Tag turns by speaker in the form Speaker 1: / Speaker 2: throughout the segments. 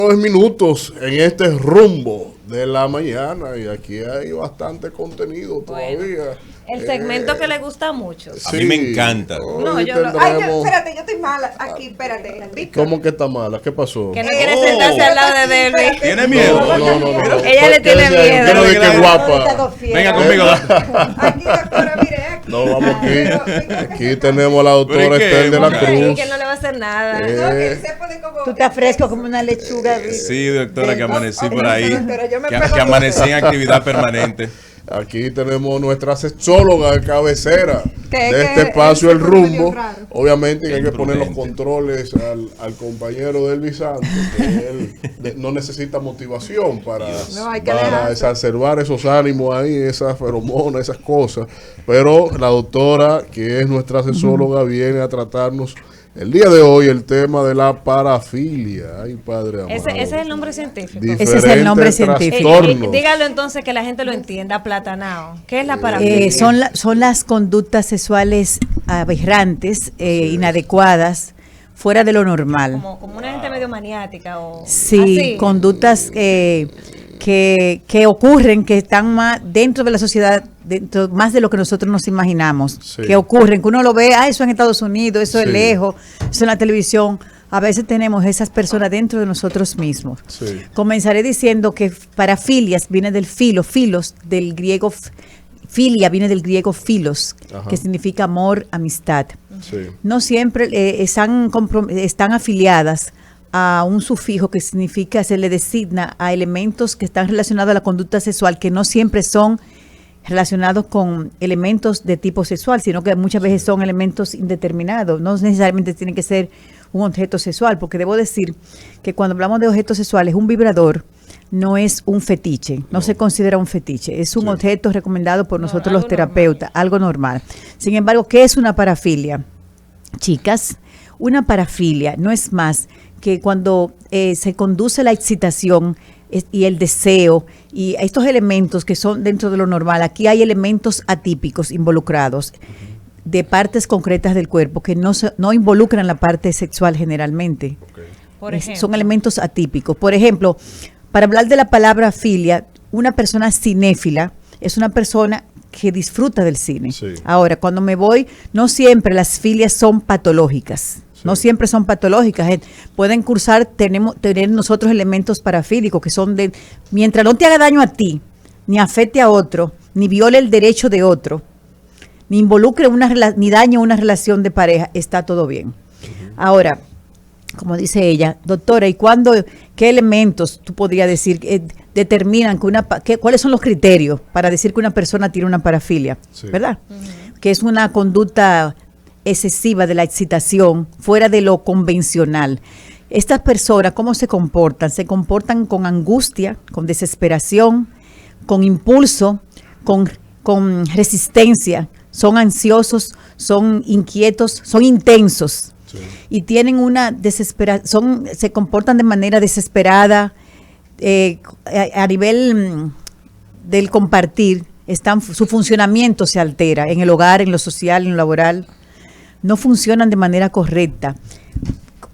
Speaker 1: 9 minutos en este rumbo de la mañana y aquí hay bastante contenido todavía.
Speaker 2: El segmento que le gusta mucho.
Speaker 3: A mí me encanta.
Speaker 2: No, yo no.
Speaker 4: Ay, espérate, yo estoy mala aquí, espérate.
Speaker 1: ¿Cómo que está mala? ¿Qué pasó?
Speaker 2: Que no quiere sentarse al lado de Delvi.
Speaker 3: ¿Tiene miedo?
Speaker 1: No.
Speaker 2: Ella le tiene miedo.
Speaker 1: Pero de que guapa.
Speaker 3: Venga conmigo.
Speaker 4: Aquí, doctora, mire, aquí.
Speaker 1: No, vamos aquí. Aquí tenemos a la doctora Estel de la
Speaker 2: Sí,
Speaker 1: Cruz.
Speaker 2: que no le va a hacer nada.
Speaker 4: No, que se pone como...
Speaker 5: Tú estás fresco como una lechuga.
Speaker 3: Sí, doctora, que amanecí por ahí.
Speaker 4: Doctora, yo me
Speaker 3: Que
Speaker 4: pego
Speaker 3: amanecí en actividad permanente.
Speaker 1: Aquí tenemos nuestra sexóloga de cabecera
Speaker 4: Que
Speaker 1: de este espacio, El
Speaker 4: se pone
Speaker 1: Rumbo.
Speaker 4: medio raro.
Speaker 1: Obviamente hay que poner los
Speaker 3: Imprudente.
Speaker 1: controles al compañero del Bizanto, que él no necesita motivación para
Speaker 4: hay que dejarse.
Speaker 1: exacerbar esos ánimos ahí, esas feromonas, esas cosas. Pero la doctora, que es nuestra sexóloga, viene a tratarnos el día de hoy el tema de la parafilia. Ay, padre amado.
Speaker 2: Ese es el nombre científico.
Speaker 5: Ese es el nombre científico.
Speaker 1: Trastornos.
Speaker 2: Dígalo entonces que la gente lo entienda, aplatanado. ¿Qué es la parafilia?
Speaker 5: Son las conductas sexuales aberrantes, inadecuadas, fuera de lo normal.
Speaker 2: Como una gente medio maniática o
Speaker 5: Sí,
Speaker 2: así.
Speaker 5: conductas que ocurren, que están más dentro de la sociedad, más de lo que nosotros nos imaginamos,
Speaker 1: Sí.
Speaker 5: que ocurren, que uno lo ve, eso en Estados Unidos, eso es
Speaker 1: Sí.
Speaker 5: lejos, eso en la televisión. A veces tenemos esas personas dentro de nosotros mismos.
Speaker 1: Sí.
Speaker 5: Comenzaré diciendo que parafilias viene del filos, del griego filia, viene del griego filos,
Speaker 1: Ajá.
Speaker 5: que significa amor, amistad.
Speaker 1: Sí.
Speaker 5: No siempre están afiliadas a un sufijo que significa, se le designa a elementos que están relacionados a la conducta sexual, que no siempre son relacionados con elementos de tipo sexual, sino que muchas veces son elementos indeterminados. No necesariamente tiene que ser un objeto sexual, porque debo decir que cuando hablamos de objetos sexuales, un vibrador no es un fetiche, no se considera un fetiche, es un objeto recomendado por nosotros los terapeutas, algo normal. Sin embargo, ¿qué es una parafilia? Chicas, una parafilia no es más que cuando se conduce la excitación y el deseo y estos elementos que son dentro de lo normal. Aquí hay elementos atípicos involucrados de partes concretas del cuerpo que no involucran la parte sexual generalmente.
Speaker 2: Por ejemplo.
Speaker 5: Son elementos atípicos. Por ejemplo, para hablar de la palabra filia, una persona cinéfila es una persona que disfruta del cine.
Speaker 1: Sí.
Speaker 5: Ahora, cuando me voy, no siempre las filias son patológicas.
Speaker 1: Sí.
Speaker 5: No siempre son patológicas. Pueden cursar, tener nosotros elementos parafílicos que son de, mientras no te haga daño a ti, ni afecte a otro, ni viole el derecho de otro, ni involucre ni dañe una relación de pareja, está todo bien. Ahora, como dice ella, doctora, ¿y qué elementos tú podrías decir determinan cuáles son los criterios para decir que una persona tiene una parafilia?
Speaker 1: Sí.
Speaker 5: ¿Verdad? Que es una conducta excesiva de la excitación, fuera de lo convencional. Estas personas, ¿cómo se comportan? Se comportan con angustia, con desesperación, con impulso, con resistencia. Son ansiosos, son inquietos, son intensos.
Speaker 1: Sí.
Speaker 5: Y tienen una desesperación, se comportan de manera desesperada, a nivel del compartir, su funcionamiento se altera en el hogar, en lo social, en lo laboral, no funcionan de manera correcta.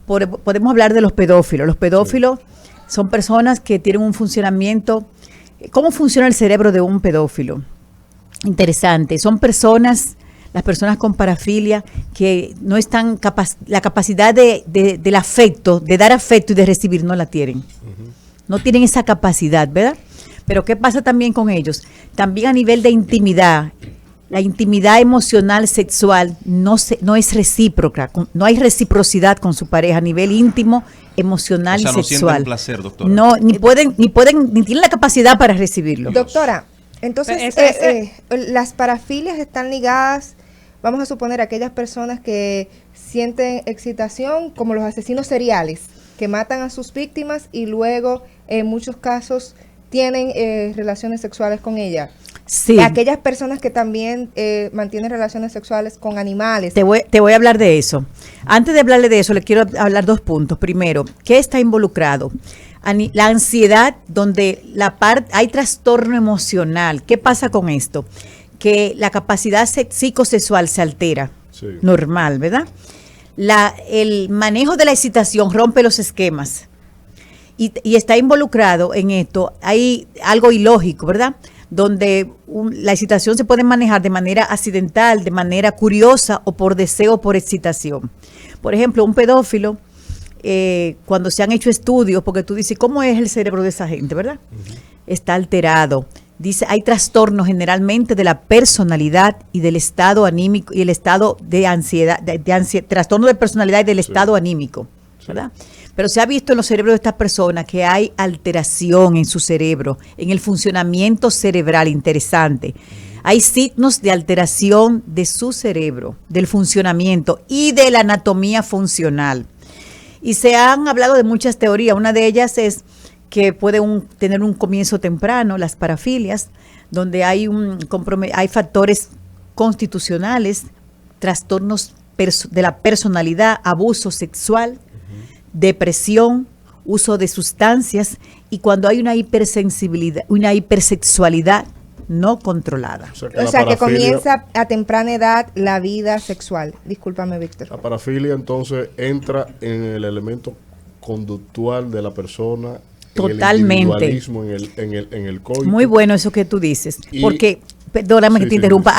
Speaker 5: Podemos hablar de los pedófilos. Los pedófilos son personas que tienen un funcionamiento. ¿Cómo funciona el cerebro de un pedófilo? Interesante. Son las personas con parafilia, que no están la capacidad del afecto, de dar afecto y de recibir, no la tienen. No tienen esa capacidad, ¿verdad? Pero ¿qué pasa también con ellos? También a nivel de intimidad, la intimidad emocional, sexual, no es recíproca, no hay reciprocidad con su pareja a nivel íntimo, emocional
Speaker 3: O sea,
Speaker 5: y
Speaker 3: no
Speaker 5: sexual.
Speaker 3: sienten placer, doctora.
Speaker 5: No, ni tienen la capacidad para recibirlo.
Speaker 4: Doctora, entonces las parafilias están ligadas, vamos a suponer, a aquellas personas que sienten excitación, como los asesinos seriales, que matan a sus víctimas y luego en muchos casos tienen relaciones sexuales con ellas.
Speaker 5: Sí.
Speaker 4: Aquellas personas que también mantienen relaciones sexuales con animales.
Speaker 5: Te voy a hablar de eso. Antes de hablarle de eso, le quiero hablar dos puntos. Primero, ¿qué está involucrado? La ansiedad, donde hay trastorno emocional. ¿Qué pasa con esto? Que la capacidad psicosexual se altera.
Speaker 1: Sí.
Speaker 5: Normal, ¿verdad? El manejo de la excitación rompe los esquemas. y está involucrado en esto, hay algo ilógico, ¿verdad? Donde la excitación se puede manejar de manera accidental, de manera curiosa o por deseo o por excitación. Por ejemplo, un pedófilo, cuando se han hecho estudios, porque tú dices, ¿cómo es el cerebro de esa gente, verdad? Está alterado. Dice, hay trastornos generalmente de la personalidad y del estado anímico y el estado de ansiedad, trastorno de personalidad y del estado anímico, ¿verdad? Pero se ha visto en los cerebros de estas personas que hay alteración en su cerebro, en el funcionamiento cerebral, interesante. Hay signos de alteración de su cerebro, del funcionamiento y de la anatomía funcional. Y se han hablado de muchas teorías. Una de ellas es que puede tener un comienzo temprano, las parafilias, donde hay factores constitucionales, trastornos de la personalidad, abuso sexual, depresión, uso de sustancias y cuando hay una hipersensibilidad, una hipersexualidad no controlada.
Speaker 4: O sea, que comienza a temprana edad la vida sexual. Discúlpame, Víctor.
Speaker 1: La parafilia entonces entra en el elemento conductual de la persona.
Speaker 5: Totalmente.
Speaker 1: En el individualismo, en el coito.
Speaker 5: Muy bueno eso que tú dices, porque perdóname que te interrumpa.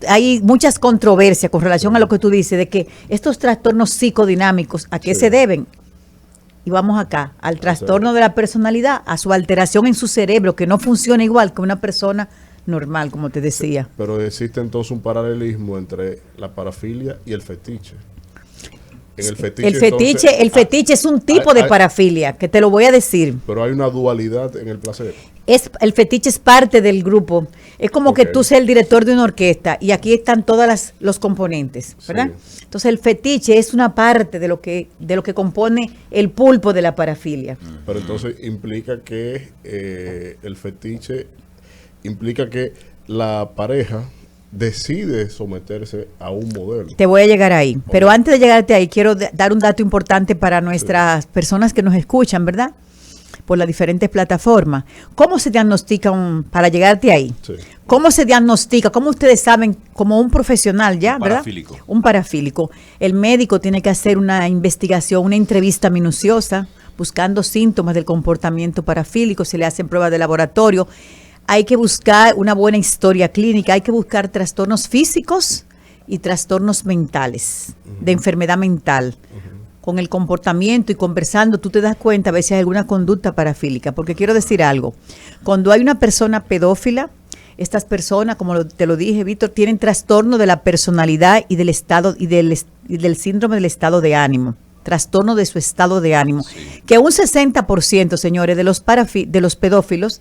Speaker 5: Hay muchas controversias con relación a lo que tú dices, de que estos trastornos psicodinámicos, ¿a qué se deben? Y vamos acá, al trastorno de la personalidad, a su alteración en su cerebro, que no funciona igual que una persona normal, como te decía.
Speaker 1: Pero existe entonces un paralelismo entre la parafilia y el fetiche. En el
Speaker 5: fetiche es un tipo de parafilia, que te lo voy a decir.
Speaker 1: Pero hay una dualidad en el placer.
Speaker 5: El fetiche es parte del grupo. Es como que tú seas el director de una orquesta y aquí están todos los componentes, ¿verdad? Sí. Entonces el fetiche es una parte de lo que compone el pulpo de la parafilia.
Speaker 1: Pero entonces implica que el fetiche implica que la pareja decide someterse a un modelo.
Speaker 5: Te voy a llegar ahí, pero antes de llegarte ahí quiero dar un dato importante para nuestras personas que nos escuchan, ¿verdad? Por las diferentes plataformas. ¿Cómo se diagnostica para llegarte ahí? Sí. ¿Cómo se diagnostica? ¿Cómo ustedes saben, como un profesional ya, verdad? Un parafílico. El médico tiene que hacer una investigación, una entrevista minuciosa, buscando síntomas del comportamiento parafílico, se le hacen pruebas de laboratorio. Hay que buscar una buena historia clínica, hay que buscar trastornos físicos y trastornos mentales, de enfermedad mental. Con el comportamiento y conversando, tú te das cuenta a veces hay alguna conducta parafílica. Porque quiero decir algo, cuando hay una persona pedófila, estas personas, como te lo dije, Víctor, tienen trastorno de la personalidad y del estado y del síndrome del estado de ánimo. Trastorno de su estado de ánimo. Sí. Que un 60%, señores, de los pedófilos,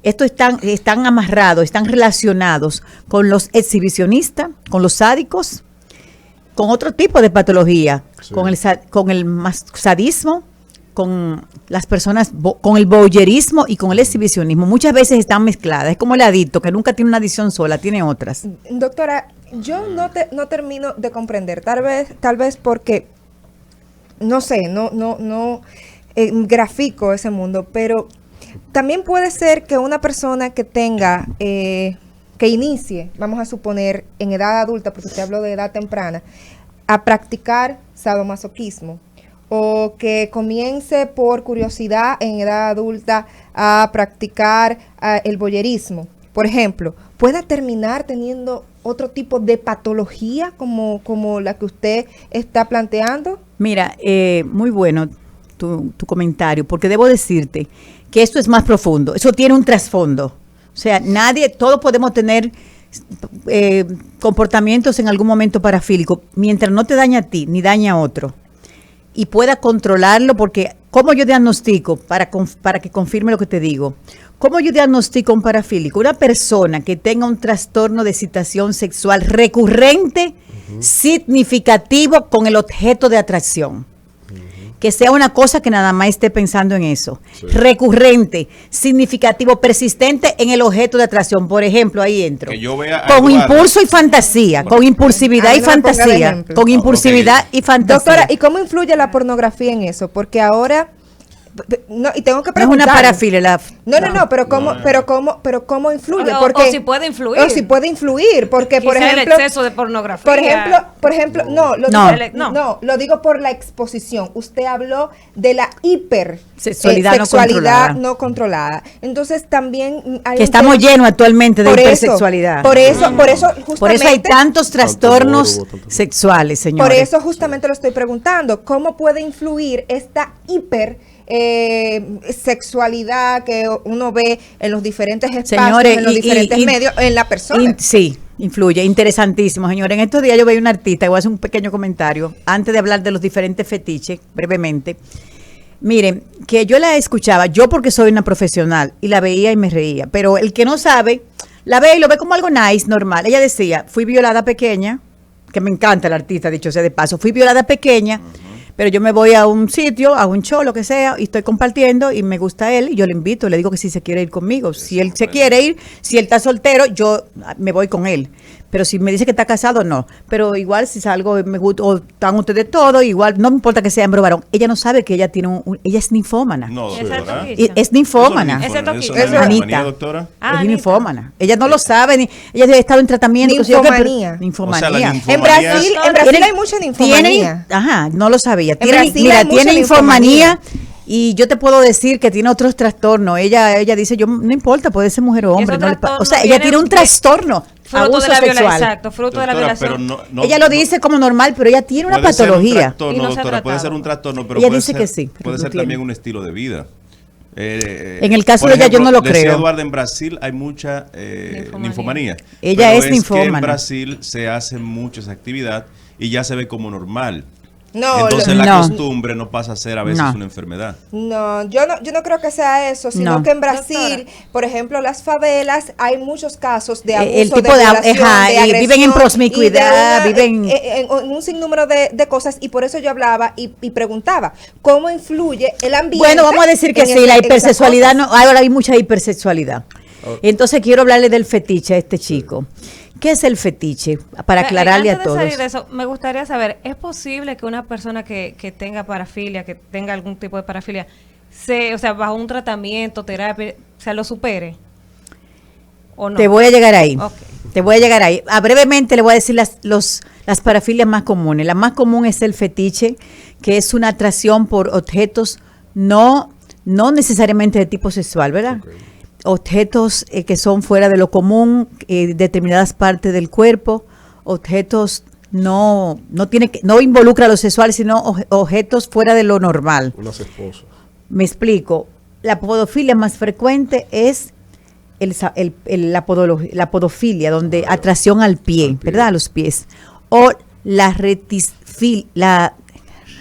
Speaker 5: estos están amarrados, están relacionados con los exhibicionistas, con los sádicos, con otro tipo de patología, sí. con el sadismo, con las personas, con el voyerismo y con el exhibicionismo. Muchas veces están mezcladas. Es como el adicto, que nunca tiene una adicción sola, tiene otras.
Speaker 4: Doctora, yo no termino de comprender, tal vez porque, no sé, no grafico ese mundo, pero también puede ser que una persona que tenga, que inicie, vamos a suponer, en edad adulta, porque usted habló de edad temprana, a practicar sadomasoquismo, o que comience por curiosidad en edad adulta a practicar el voyerismo, por ejemplo, pueda terminar teniendo otro tipo de patología como la que usted está planteando.
Speaker 5: Mira, muy bueno tu comentario, porque debo decirte que esto es más profundo, eso tiene un trasfondo. O sea, todos podemos tener comportamientos en algún momento parafílicos, mientras no te daña a ti ni daña a otro. Y pueda controlarlo, porque ¿cómo yo diagnostico? Para que confirme lo que te digo. ¿Cómo yo diagnostico un parafílico? Una persona que tenga un trastorno de excitación sexual recurrente, significativo con el objeto de atracción. Que sea una cosa que nada más esté pensando en eso. Sí. Recurrente, significativo, persistente en el objeto de atracción. Por ejemplo, ahí entro.
Speaker 3: Que yo vea
Speaker 5: con impulso y fantasía, con impulsividad y fantasía. Con impulsividad y fantasía.
Speaker 4: Doctora, ¿y cómo influye la pornografía en eso? Porque ahora no, y tengo que
Speaker 5: No es una
Speaker 4: preguntar.
Speaker 5: parafilia.
Speaker 4: No, pero cómo influye,
Speaker 2: O
Speaker 4: porque
Speaker 2: si puede influir.
Speaker 4: O si puede influir, porque por
Speaker 2: Quizá
Speaker 4: ejemplo,
Speaker 2: el exceso de pornografía.
Speaker 4: por ejemplo, lo digo por la exposición. Usted habló de la
Speaker 5: Sexualidad
Speaker 4: no controlada. Entonces también hay
Speaker 5: que estamos llenos actualmente de hipersexualidad.
Speaker 4: Por eso justamente,
Speaker 5: por eso hay tantos trastornos sexuales, señores.
Speaker 4: por eso justamente lo estoy preguntando. ¿Cómo puede influir esta sexualidad que uno ve en los diferentes espacios,
Speaker 5: Señores,
Speaker 4: en los diferentes medios, en la persona?
Speaker 5: Sí, influye, interesantísimo, señores. En estos días yo veía una artista, y voy a hacer un pequeño comentario, antes de hablar de los diferentes fetiches, brevemente. Miren, que yo la escuchaba, yo porque soy una profesional, y la veía y me reía, pero el que no sabe, la ve y lo ve como algo nice, normal. Ella decía, fui violada pequeña, que me encanta el artista, dicho sea de paso, fui violada pequeña, pero yo me voy a un sitio, a un show, lo que sea, y estoy compartiendo y me gusta él, y yo le invito, le digo que si se quiere ir conmigo. Si él se quiere ir, si él está soltero, yo me voy con él. Pero si me dice que está casado, no. Pero igual si salgo, me gusta, o están ustedes todos, igual, no me importa que sea hembra o varón. Ella no sabe que ella tiene ella es ninfómana.
Speaker 3: No,
Speaker 2: Esa
Speaker 3: doctora.
Speaker 5: Es ninfómana.
Speaker 2: Ese toquillo.
Speaker 3: ¿Eso no es
Speaker 5: Anita.
Speaker 3: manía, doctora?
Speaker 5: Es
Speaker 2: Anita.
Speaker 5: ninfómana. Ella no lo sabe, ella ha estado en tratamiento.
Speaker 4: Ninfomanía.
Speaker 5: Ninfomanía.
Speaker 3: O sea, la
Speaker 4: En Brasil hay mucha ninfomanía.
Speaker 5: Ajá, no lo sabía.
Speaker 4: En Brasil hay mucha
Speaker 5: Tiene
Speaker 4: ninfomanía.
Speaker 5: ninfomanía y yo te puedo decir que tiene otros trastornos. Ella dice, yo no importa, puede ser mujer o hombre.
Speaker 2: Esos
Speaker 5: O sea, ella
Speaker 2: trastornos
Speaker 5: tiene un
Speaker 2: vienen
Speaker 5: trastorno.
Speaker 2: Fruto
Speaker 5: Abuso
Speaker 2: de la
Speaker 5: sexual.
Speaker 2: violación. Exacto, fruto de la
Speaker 3: Doctora,
Speaker 2: violación.
Speaker 3: pero
Speaker 5: Ella lo dice como normal, pero ella tiene una
Speaker 3: puede ser un
Speaker 5: patología.
Speaker 3: trastorno,
Speaker 2: Y no se ha
Speaker 3: doctora, puede
Speaker 2: tratado.
Speaker 3: ser un trastorno, pero
Speaker 5: Ella
Speaker 3: puede
Speaker 5: dice
Speaker 3: ser,
Speaker 5: que sí, pero
Speaker 3: puede
Speaker 5: lo
Speaker 3: ser
Speaker 5: tiene.
Speaker 3: también un estilo de vida.
Speaker 5: En el caso
Speaker 3: por
Speaker 5: de ella, yo no lo
Speaker 3: decía
Speaker 5: creo.
Speaker 3: Eduardo, en Brasil hay mucha ninfomanía.
Speaker 5: Ella
Speaker 3: Pero
Speaker 5: es
Speaker 3: que
Speaker 5: ninfómana.
Speaker 3: en Brasil se hace mucho esa actividad y ya se ve como normal.
Speaker 4: No,
Speaker 3: Entonces
Speaker 5: lo-
Speaker 3: la
Speaker 5: no.
Speaker 3: costumbre no pasa a ser a veces
Speaker 5: No.
Speaker 3: una enfermedad.
Speaker 4: yo no creo que sea eso, sino
Speaker 5: No.
Speaker 4: que en Brasil,
Speaker 2: Doctora.
Speaker 4: por ejemplo, las favelas, hay muchos casos de abuso,
Speaker 5: El tipo de
Speaker 4: violación,
Speaker 5: ajá,
Speaker 4: de
Speaker 5: y
Speaker 4: agresión,
Speaker 5: viven en promiscuidad,
Speaker 4: y de
Speaker 5: viven-
Speaker 4: en un sinnúmero de cosas, y por eso yo hablaba y preguntaba, ¿cómo influye el ambiente?
Speaker 5: Bueno, vamos a decir que
Speaker 4: en
Speaker 5: sí,
Speaker 4: ese-
Speaker 5: la
Speaker 4: en esas
Speaker 5: hipersexualidad,
Speaker 4: cosas?
Speaker 5: no, ahora hay mucha hipersexualidad. Entonces quiero hablarle del fetiche a este chico. ¿Qué es el fetiche? Para aclararle a
Speaker 2: Antes de
Speaker 5: todos.
Speaker 2: salir de eso, me gustaría saber, ¿es posible que una persona que tenga parafilia, que tenga algún tipo de parafilia, o sea, bajo un tratamiento, terapia, se lo supere? ¿O no?
Speaker 5: Te voy a llegar ahí.
Speaker 2: Ok.
Speaker 5: Te voy a llegar ahí. Brevemente le voy a decir las parafilias más comunes. La más común es el fetiche, que es una atracción por objetos no necesariamente de tipo sexual, ¿verdad?
Speaker 1: Ok.
Speaker 5: Objetos que son fuera de lo común, determinadas partes del cuerpo, objetos no involucra lo sexual, sino objetos fuera de lo normal.
Speaker 1: Unas esposas.
Speaker 5: Me explico. La podofilia más frecuente es la podofilia, donde atracción al pie, ¿verdad? A los pies. O la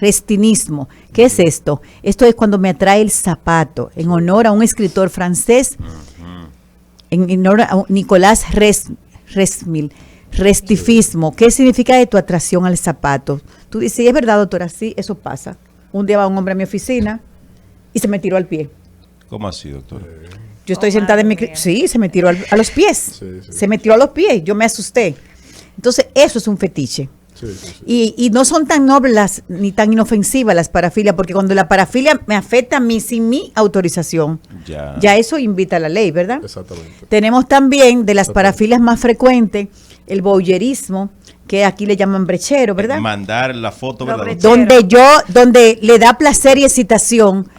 Speaker 5: restinismo. ¿Qué es esto? Esto es cuando me atrae el zapato, en honor a un escritor francés, en honor a Nicolás Resmil. Restifismo. ¿Qué significa de tu atracción al zapato? Tú dices, ¿es verdad, doctora? Sí, eso pasa. Un día va un hombre a mi oficina y se me tiró al pie.
Speaker 3: ¿Cómo así, doctora?
Speaker 5: Yo estoy
Speaker 2: Oh,
Speaker 5: sentada en mi...
Speaker 2: madre mía.
Speaker 5: Sí, se me tiró a los pies.
Speaker 1: Sí, sí.
Speaker 5: Se me tiró a los pies. Yo me asusté. Entonces, eso es un fetiche.
Speaker 1: Sí, sí, sí.
Speaker 5: Y no son tan nobles ni tan inofensivas las parafilias, porque cuando la parafilia me afecta a mí sin mi autorización, ya eso invita a la ley, ¿verdad?
Speaker 1: Exactamente.
Speaker 5: Tenemos también de las parafilias más frecuentes el voyerismo, que aquí le llaman brechero, ¿verdad?
Speaker 3: Mandar la foto,
Speaker 2: Lo
Speaker 3: ¿verdad?
Speaker 2: brechero.
Speaker 5: Donde le da placer y excitación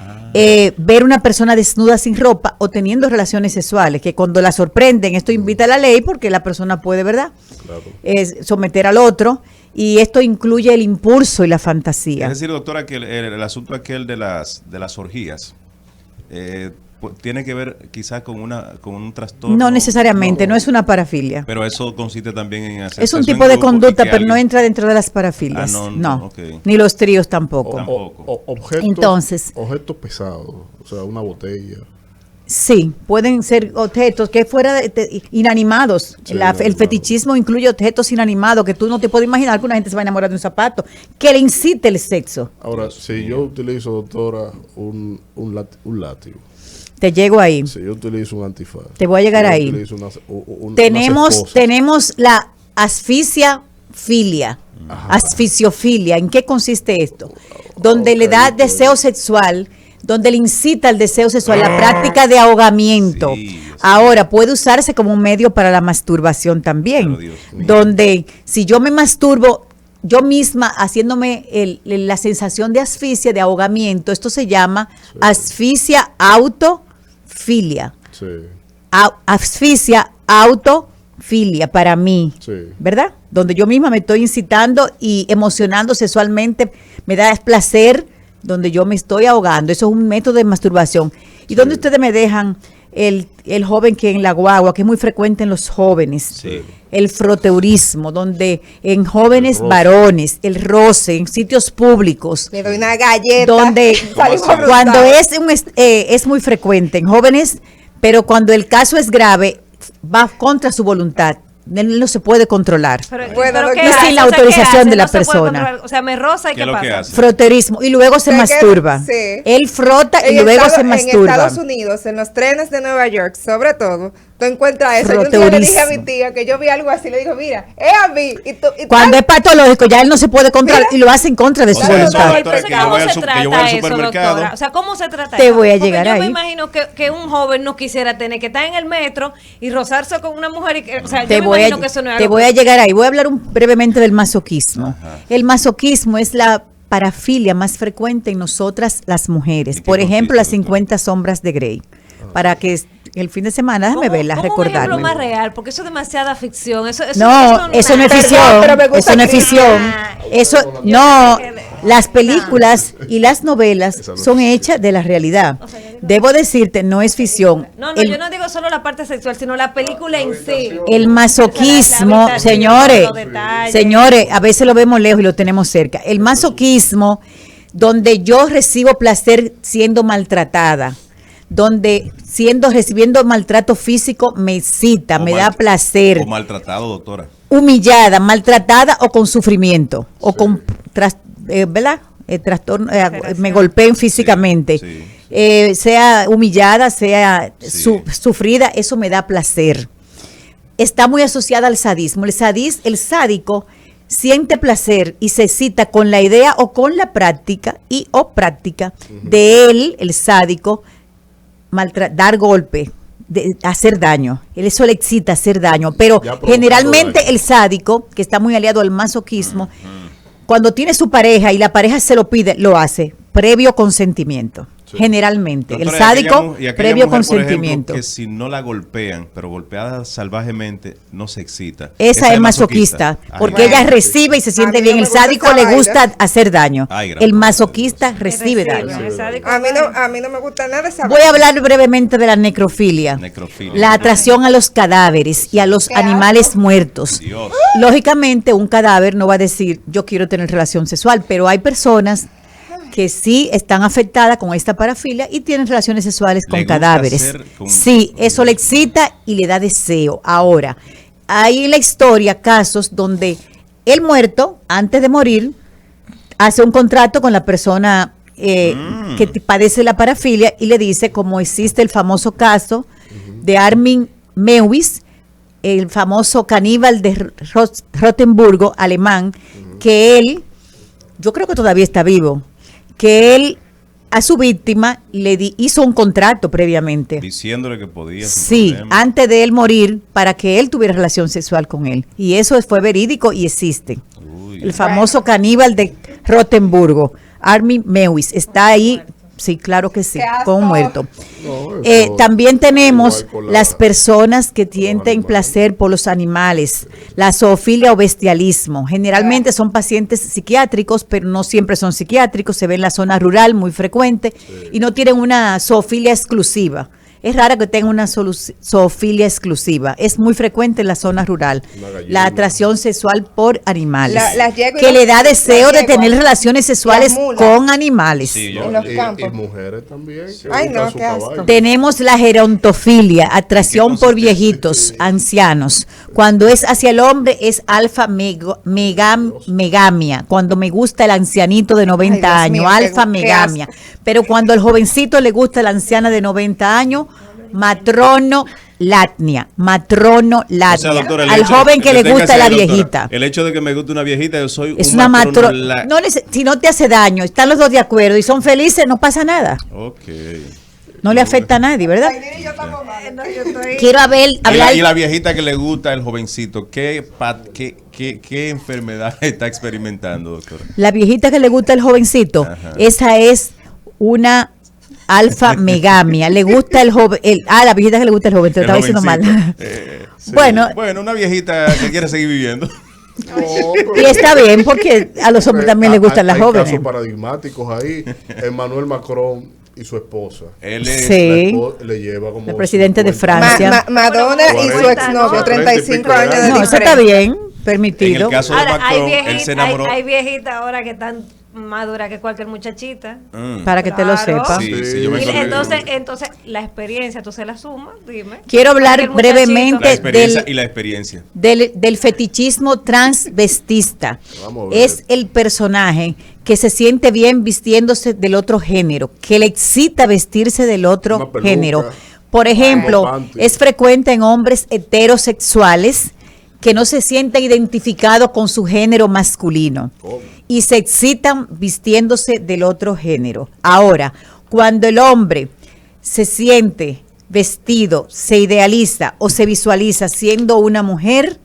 Speaker 5: ver una persona desnuda sin ropa o teniendo relaciones sexuales, que cuando la sorprenden, esto invita a la ley porque la persona puede, ¿verdad?
Speaker 1: Claro.
Speaker 5: Someter al otro, y esto incluye el impulso y la fantasía.
Speaker 3: Es decir, doctora, que el asunto aquel de las orgías tiene que ver quizás con un trastorno.
Speaker 5: No necesariamente, no es una parafilia.
Speaker 3: Pero eso consiste también en hacer.
Speaker 5: Es un tipo de conducta, pero no entra dentro de las parafilias.
Speaker 3: Ah, no,
Speaker 5: no,
Speaker 3: ok.
Speaker 5: ni los tríos tampoco.
Speaker 1: Objetos,
Speaker 5: Entonces.
Speaker 1: objetos pesados, o sea, una botella.
Speaker 5: Sí, pueden ser objetos que fuera inanimados.
Speaker 1: Sí,
Speaker 5: El
Speaker 1: inanimados.
Speaker 5: fetichismo incluye objetos inanimados que tú no te puedes imaginar que una gente se va a enamorar de un zapato, que le incite el sexo.
Speaker 1: Ahora, si yo utilizo, doctora, un látigo,
Speaker 5: Te llego ahí.
Speaker 1: si yo utilizo un antifaz,
Speaker 5: Te voy a llegar
Speaker 1: si yo
Speaker 5: ahí.
Speaker 1: utilizo unas esposas,
Speaker 5: Tenemos la asfixiafilia. Asfisiofilia. ¿En qué consiste esto? Donde le da deseo sexual donde le incita al deseo sexual, la práctica de ahogamiento. Sí, ahora, puede usarse como un medio para la masturbación también, donde si yo me masturbo yo misma haciéndome la sensación de asfixia, de ahogamiento, esto se llama asfixia autofilia. Sí. Asfixia autofilia para mí, ¿verdad? Donde yo misma me estoy incitando y emocionando sexualmente, me da placer, donde yo me estoy ahogando. Eso es un método de masturbación. ¿Y dónde ustedes me dejan el joven que en la guagua, que es muy frecuente en los jóvenes? El froteurismo, donde en jóvenes varones, el roce en sitios públicos.
Speaker 4: Le doy una galleta.
Speaker 5: Donde cuando es muy frecuente en jóvenes, pero cuando el caso es grave, va contra su voluntad. Él no se puede controlar.
Speaker 2: Pero
Speaker 5: sin la autorización de la persona.
Speaker 2: O sea, me roza y ¿qué pasa?
Speaker 5: Froterismo. Y luego se masturba. Él frota y luego se masturba.
Speaker 4: En Estados Unidos, en los trenes de Nueva York, sobre todo, tú encuentras eso. Yo un día le dije a mi tía que yo vi algo así, le digo, mira, es a mí.
Speaker 5: Cuando es patológico, ya él no se puede controlar y lo hace en contra de su voluntad.
Speaker 2: ¿Cómo se trata eso, doctora? O sea, ¿cómo se trata
Speaker 5: Te voy a llegar ahí.
Speaker 2: Yo me imagino que un joven no quisiera tener que estar en el metro y rozarse con una mujer. O sea, yo me imagino que eso no es algo.
Speaker 5: Te voy a llegar ahí. Voy a hablar brevemente del masoquismo. Ajá. El masoquismo es la parafilia más frecuente en nosotras las mujeres. Por ejemplo, las 50 sombras de Grey. Para que el fin de semana, déjame verla, recordarme.
Speaker 2: Es lo más real, porque eso es demasiada ficción. Eso
Speaker 5: no es ficción. Eso no es ficción. Eso no. Las películas y las novelas son hechas de la realidad. O sea, debo decirte, no es ficción.
Speaker 2: No, yo no digo solo la parte sexual, sino la película en sí.
Speaker 5: El masoquismo, señores, a veces lo vemos lejos y lo tenemos cerca. El masoquismo, donde yo recibo placer siendo maltratada, donde recibiendo maltrato físico me excita, me da placer.
Speaker 3: O maltratado, doctora.
Speaker 5: Humillada, maltratada o con sufrimiento, o con ¿verdad? Trastorno, me golpeen físicamente. Sea humillada, sea sufrida, eso me da placer. Está muy asociada al sadismo. El sádico siente placer y se excita con la idea o con la práctica de él, el sádico, dar golpe, de hacer daño. Eso le excita hacer daño, pero generalmente el sádico, que está muy aliado al masoquismo, cuando tiene su pareja y la pareja se lo pide, lo hace previo consentimiento. Sí. Generalmente. Doctora, el sádico, previo mujer, consentimiento.
Speaker 3: Por ejemplo, que si no la golpean, pero golpeada salvajemente, no se excita.
Speaker 5: Esa es masoquista, porque ella recibe y se siente bien. El sádico le gusta hacer daño. El masoquista recibe daño.
Speaker 4: A mí no me gusta nada esa.
Speaker 5: Voy a hablar brevemente de la necrofilia. La atracción a los cadáveres y a los animales muertos. Dios. Lógicamente, un cadáver no va a decir, yo quiero tener relación sexual, pero hay personas que sí están afectadas con esta parafilia y tienen relaciones sexuales con cadáveres. Sí, eso le excita y le da deseo. Ahora, hay en la historia casos donde el muerto, antes de morir, hace un contrato con la persona que padece la parafilia y le dice, como existe el famoso caso de Armin Mewis, el famoso caníbal de Rotenburgo, alemán, que él, yo creo que todavía está vivo, que él a su víctima hizo un contrato previamente.
Speaker 3: Diciéndole que podía.
Speaker 5: Sí, antes de él morir, para que él tuviera relación sexual con él. Y eso fue verídico y existe. El famoso caníbal de Rotenburgo, Armin Mewis, está ahí. Sí, claro que sí, con un muerto. También tenemos las personas que sienten placer por los animales, la zoofilia o bestialismo. Generalmente son pacientes psiquiátricos, pero no siempre son psiquiátricos, se ve en la zona rural muy frecuente y no tienen una zoofilia exclusiva. Es raro que tenga una zoofilia exclusiva. Es muy frecuente en la zona rural. La atracción sexual por animales. Que le da deseo de tener relaciones sexuales con animales.
Speaker 1: Sí, en los campos. Y mujeres también.
Speaker 4: Ay, no, qué asco.
Speaker 5: Tenemos la gerontofilia, atracción por viejitos, ancianos. Cuando es hacia el hombre es alfa megamia. Cuando me gusta el ancianito de 90 años, alfa megamia. Pero cuando al jovencito le gusta la anciana de 90 años, matrono matronolatnia, matronolatnia.
Speaker 3: O sea, doctora,
Speaker 5: al joven que le gusta la
Speaker 3: doctora,
Speaker 5: viejita.
Speaker 3: El hecho de que me guste una viejita, yo soy
Speaker 5: Es
Speaker 3: un
Speaker 5: una
Speaker 3: matronola-
Speaker 5: no, si no te hace daño, están los dos de acuerdo y son felices, no pasa nada.
Speaker 3: Ok.
Speaker 5: No le afecta a nadie, ¿verdad?
Speaker 2: estoy...
Speaker 5: Quiero hablar.
Speaker 3: Y la viejita que le gusta el jovencito, ¿qué enfermedad está experimentando, doctora?
Speaker 5: La viejita que le gusta el jovencito,
Speaker 3: Ajá.
Speaker 5: esa es una alfa megamia. Le gusta el joven. La viejita que le gusta el joven, te lo
Speaker 3: El
Speaker 5: estaba diciendo mal.
Speaker 3: jovencito. Sí.
Speaker 5: Bueno,
Speaker 3: Bueno, una viejita que quiere seguir viviendo.
Speaker 5: y está bien porque a los hombres también les gustan las
Speaker 1: Hay
Speaker 5: jóvenes.
Speaker 1: casos paradigmáticos ahí. Emmanuel Macron y su esposa.
Speaker 3: Él es
Speaker 5: Sí.
Speaker 1: Le lleva como
Speaker 5: El presidente de
Speaker 1: 50.
Speaker 5: Francia.
Speaker 4: Madonna y su
Speaker 1: 40,
Speaker 4: exnovio,
Speaker 1: ¿no?
Speaker 4: 35 años de
Speaker 5: No, eso
Speaker 4: diferencia.
Speaker 5: está bien,
Speaker 3: En
Speaker 5: permitido.
Speaker 3: el caso de
Speaker 2: Ahora,
Speaker 3: Macron, él se enamoró.
Speaker 2: hay viejitas ahora que están más duras que cualquier muchachita.
Speaker 5: Para que te lo
Speaker 2: Claro.
Speaker 5: sepa.
Speaker 3: Sí, sí, yo me
Speaker 2: Y
Speaker 3: acuerdo.
Speaker 2: entonces, la experiencia, tú se la sumas, dime.
Speaker 5: Quiero hablar
Speaker 2: Cualquier muchachito.
Speaker 5: brevemente
Speaker 3: La experiencia
Speaker 5: del-
Speaker 3: y la experiencia.
Speaker 5: del fetichismo transvestista.
Speaker 1: Vamos a ver.
Speaker 5: Es el personaje que se siente bien vistiéndose del otro género, que le excita vestirse del
Speaker 1: Una
Speaker 5: otro
Speaker 1: peluca.
Speaker 5: género. Por ejemplo,
Speaker 1: Unos panties.
Speaker 5: es frecuente en hombres heterosexuales que no se sienten identificados con su género masculino
Speaker 1: ¿Cómo?
Speaker 5: y se excitan vistiéndose del otro género. Ahora, cuando el hombre se siente vestido, se idealiza o se visualiza siendo una mujer,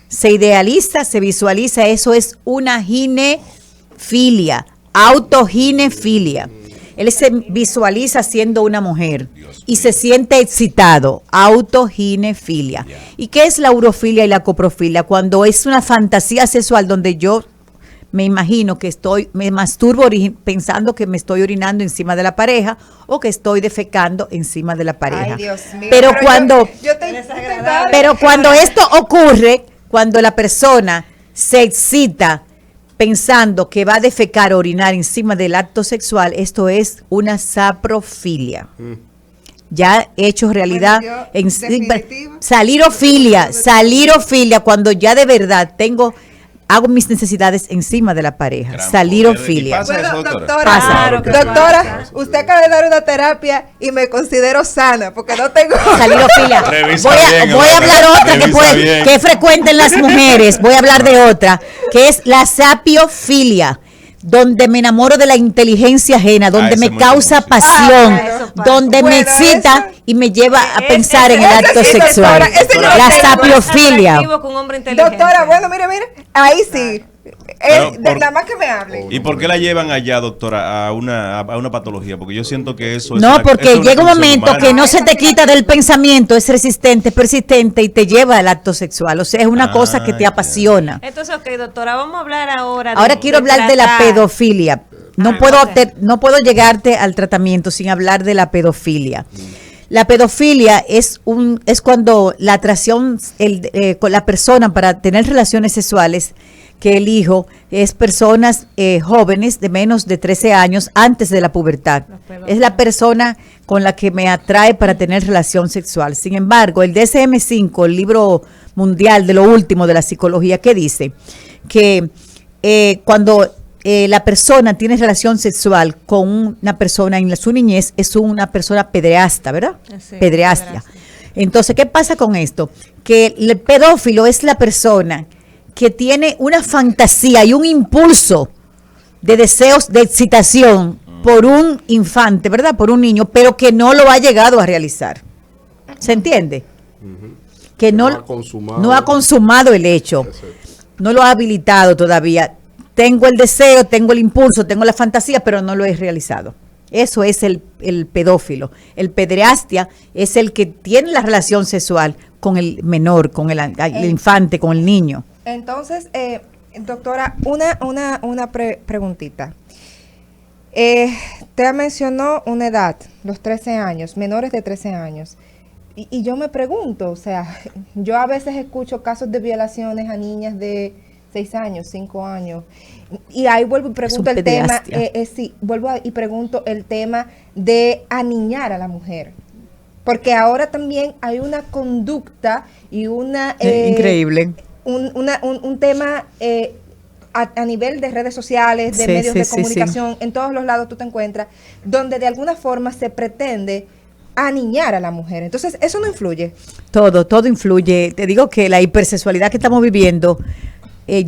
Speaker 5: se idealiza, se visualiza, eso es una ginefilia, autoginefilia. Él se visualiza siendo una mujer y se siente excitado, autoginefilia. ¿Y qué es la urofilia y la coprofilia? Cuando es una fantasía sexual donde yo me imagino que me masturbo pensando que me estoy orinando encima de la pareja o que estoy defecando encima de la pareja.
Speaker 4: Ay, Dios mío.
Speaker 5: Pero cuando
Speaker 4: yo te
Speaker 2: Desagradable.
Speaker 5: pero cuando esto ocurre, cuando la persona se excita pensando que va a defecar o orinar encima del acto sexual, esto es una saprofilia. Ya hecho realidad
Speaker 4: Bueno, yo, definitivo.
Speaker 5: salirofilia, cuando ya de verdad hago mis necesidades encima de la pareja.
Speaker 3: Gran
Speaker 5: Salirofilia.
Speaker 3: poder. ¿Y pasa eso,
Speaker 4: Bueno,
Speaker 3: doctora?
Speaker 4: doctora,
Speaker 5: Pasa.
Speaker 2: Claro que
Speaker 4: doctora,
Speaker 2: pasa.
Speaker 4: usted acaba de dar una terapia y me considero sana porque no tengo
Speaker 5: Salirofilia.
Speaker 3: Revisa
Speaker 5: Voy a
Speaker 3: bien,
Speaker 5: hablar otra
Speaker 3: revisa bien.
Speaker 5: que es frecuente en las mujeres. Voy a hablar de otra, que es la sapiofilia, donde me enamoro de la inteligencia ajena, donde
Speaker 3: ese
Speaker 5: me
Speaker 3: es muy
Speaker 5: causa
Speaker 3: famoso.
Speaker 5: pasión,
Speaker 2: Eso pasa.
Speaker 5: donde me
Speaker 4: Bueno,
Speaker 5: excita
Speaker 4: eso-
Speaker 5: y me lleva a pensar en el
Speaker 4: ese
Speaker 5: acto
Speaker 4: sí,
Speaker 5: sexual.
Speaker 4: doctora, ese yo lo
Speaker 5: La
Speaker 4: tengo.
Speaker 5: sapiofilia.
Speaker 2: Atractivo con un hombre inteligente.
Speaker 4: Doctora, bueno, mire, ahí sí.
Speaker 3: Pero por-
Speaker 4: Nada más que me hable.
Speaker 3: ¿Y por qué la llevan allá, doctora, a una patología? Porque yo siento que eso es
Speaker 5: No,
Speaker 3: una-
Speaker 5: porque
Speaker 3: eso es una
Speaker 5: llega un
Speaker 3: condición
Speaker 5: momento
Speaker 3: humana.
Speaker 5: que no se te quita del pensamiento, es resistente, persistente y te lleva al acto sexual. O sea, es una
Speaker 3: Ah,
Speaker 5: cosa que te
Speaker 3: ya.
Speaker 5: apasiona.
Speaker 2: Entonces, ok, doctora, vamos a hablar ahora.
Speaker 5: Ahora quiero hablar de la
Speaker 2: tratar.
Speaker 5: pedofilia. No
Speaker 2: Ah,
Speaker 5: puedo
Speaker 2: ok.
Speaker 5: no puedo llegarte al tratamiento sin hablar de la pedofilia. La pedofilia es cuando la atracción con la persona para tener relaciones sexuales que elijo es personas jóvenes de menos de 13 años antes de la pubertad.
Speaker 2: Los pedófilos.
Speaker 5: Es la persona con la que me atrae para tener relación sexual. Sin embargo, el DSM-5, el libro mundial de lo último de la psicología, que dice que cuando la persona tiene relación sexual con una persona en su niñez, es una persona pederasta, ¿verdad?
Speaker 2: Sí,
Speaker 5: Pederastia.
Speaker 2: pederastia.
Speaker 5: Entonces, ¿qué pasa con esto? Que el pedófilo es la persona que tiene una fantasía y un impulso de deseos de excitación por un infante, ¿verdad? Por un niño, pero que no lo ha llegado a realizar. ¿Se entiende? Que no ha consumado el hecho. No lo ha habilitado todavía. Tengo el deseo, tengo el impulso, tengo la fantasía, pero no lo he realizado. Eso es el pedófilo. El pederastia es el que tiene la relación sexual con el menor, con el infante, con el niño.
Speaker 4: Entonces, doctora, una preguntita. Te mencionó una edad, los 13 años, menores de 13 años. Y yo me pregunto, o sea, yo a veces escucho casos de violaciones a niñas de 6 años, 5 años. Y ahí vuelvo y pregunto el tema, y pregunto el tema de aniñar a la mujer. Porque ahora también hay una conducta y una...
Speaker 5: increíble.
Speaker 4: Un tema a nivel de redes sociales, de medios de comunicación, en todos los lados tú te encuentras, donde de alguna forma se pretende aniñar a la mujer. Entonces, eso no influye.
Speaker 5: Todo influye. Te digo que la hipersexualidad que estamos viviendo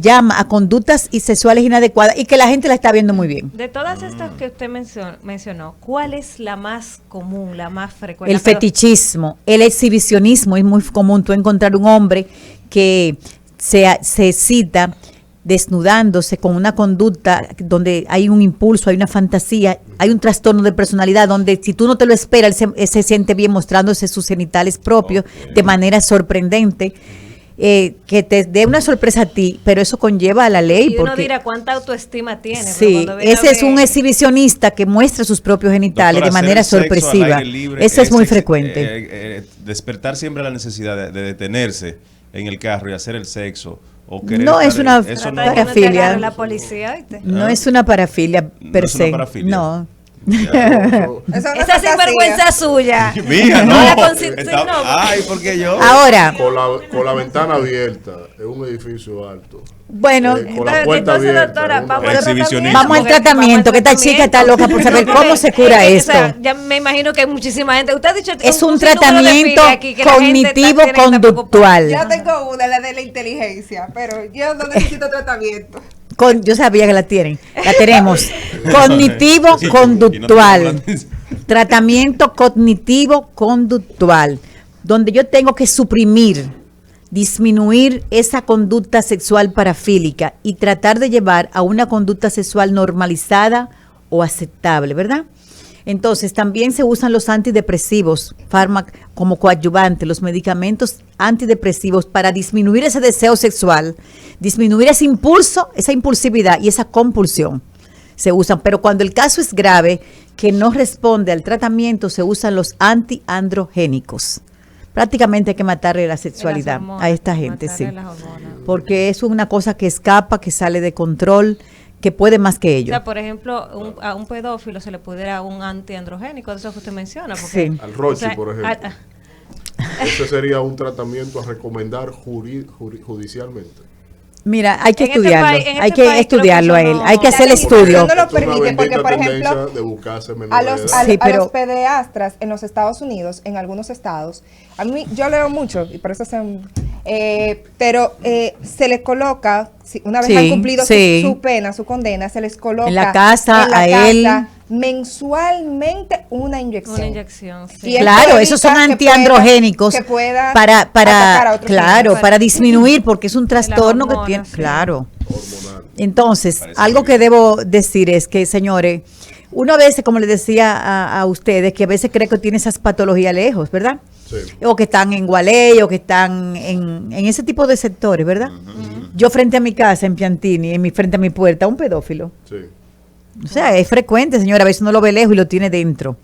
Speaker 5: llama a conductas y sexuales inadecuadas y que la gente la está viendo muy bien.
Speaker 2: De todas estas que usted mencionó, ¿cuál es la más común, la más frecuente?
Speaker 5: El fetichismo, el exhibicionismo. Es muy común tú encontrar un hombre que se excita desnudándose con una conducta donde hay un impulso, hay una fantasía, hay un trastorno de personalidad donde si tú no te lo esperas, él se siente bien mostrándose sus genitales propios de manera sorprendente. Que te dé una sorpresa a ti, pero eso conlleva a la ley.
Speaker 2: Y uno dirá cuánta autoestima tiene.
Speaker 5: Sí, ese es un exhibicionista que muestra sus propios genitales, doctora, de manera sorpresiva. Eso es muy frecuente.
Speaker 3: Despertar siempre la necesidad de detenerse en el carro y hacer el sexo.
Speaker 5: No es una parafilia. No es una parafilia per se. No.
Speaker 2: Esa sinvergüenza suya.
Speaker 3: Mía, no. Ay, porque yo.
Speaker 5: Ahora.
Speaker 1: Con la ventana abierta, es un edificio alto.
Speaker 5: Bueno,
Speaker 1: con la puerta
Speaker 2: entonces,
Speaker 1: abierta,
Speaker 2: doctora,
Speaker 5: vamos al tratamiento, que esta chica está loca por saber cómo se cura esto.
Speaker 2: O sea, ya me imagino que hay muchísima gente. Usted ha dicho
Speaker 5: es un tratamiento cognitivo-conductual.
Speaker 4: Yo tengo una, la de la inteligencia, pero yo no necesito tratamiento.
Speaker 5: Yo sabía que la tenemos. Cognitivo-conductual. Tratamiento cognitivo-conductual, donde yo tengo que disminuir esa conducta sexual parafílica y tratar de llevar a una conducta sexual normalizada o aceptable, ¿verdad? Entonces, también se usan los antidepresivos, fármacos como coadyuvante, los medicamentos antidepresivos para disminuir ese deseo sexual, disminuir ese impulso, esa impulsividad y esa compulsión. Se usan, pero cuando el caso es grave, que no responde al tratamiento, se usan los antiandrogénicos. Prácticamente hay que matarle la sexualidad a esta gente, sí. Porque es una cosa que escapa, que sale de control, que puede más que ello.
Speaker 2: O sea, por ejemplo, a un pedófilo se le pudiera un antiandrogénico, eso que usted menciona. Porque,
Speaker 1: sí. Al Rochi, por ejemplo. Ese sería un tratamiento a recomendar judicialmente.
Speaker 5: Mira, hay que estudiarlo, hay que estudiarlo a él, hay que hacer el estudio.
Speaker 4: No lo permite porque, por ejemplo, a los pediatras en los Estados Unidos, en algunos estados, a mí yo leo mucho y por eso pero se les coloca, una vez han cumplido su pena, su condena, se les coloca
Speaker 5: en la casa él
Speaker 4: mensualmente una inyección.
Speaker 2: Una inyección, sí.
Speaker 5: Claro, esos son antiandrogénicos para disminuir, porque es un trastorno que tiene, claro. Entonces, algo que debo decir es que, señores, uno a veces, como les decía a ustedes, que a veces cree que tiene esas patologías lejos, ¿verdad? Sí. O que están en Gualey, o que están en ese tipo de sectores, ¿verdad? Yo frente a mi casa en Piantini, frente a mi puerta, un pedófilo. Sí. O sea, es frecuente, señora, a veces uno lo ve lejos y lo tiene dentro.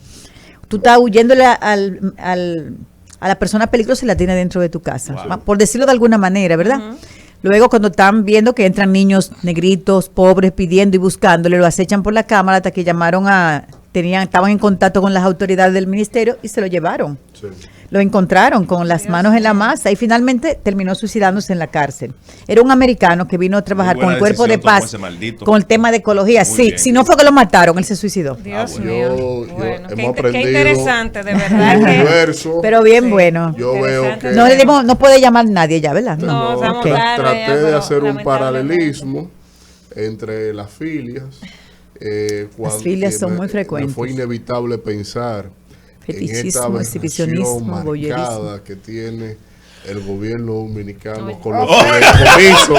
Speaker 5: Tú estás huyéndole a la persona peligrosa y la tiene dentro de tu casa, por decirlo de alguna manera, ¿verdad? Luego, cuando están viendo que entran niños negritos, pobres, pidiendo y buscándole, lo acechan por la cámara hasta que estaban en contacto con las autoridades del ministerio y se lo llevaron. Sí. Lo encontraron con las manos en la masa y finalmente terminó suicidándose en la cárcel. Era un americano que vino a trabajar con el Cuerpo de Paz, con el tema de ecología. Sí, si no fue que lo mataron, él se suicidó.
Speaker 2: Dios mío. Bueno,
Speaker 1: hemos aprendido
Speaker 2: qué interesante, de verdad.
Speaker 5: Pero bien bueno.
Speaker 1: Yo veo que
Speaker 5: no puede llamar nadie ya, ¿verdad?
Speaker 1: No, traté de hacer un paralelismo entre las filias.
Speaker 5: Las filias son muy frecuentes.
Speaker 1: Fue inevitable pensar
Speaker 5: fetichismo, exhibicionismo,
Speaker 1: voyerismo que tiene el gobierno dominicano con los fideicomisos.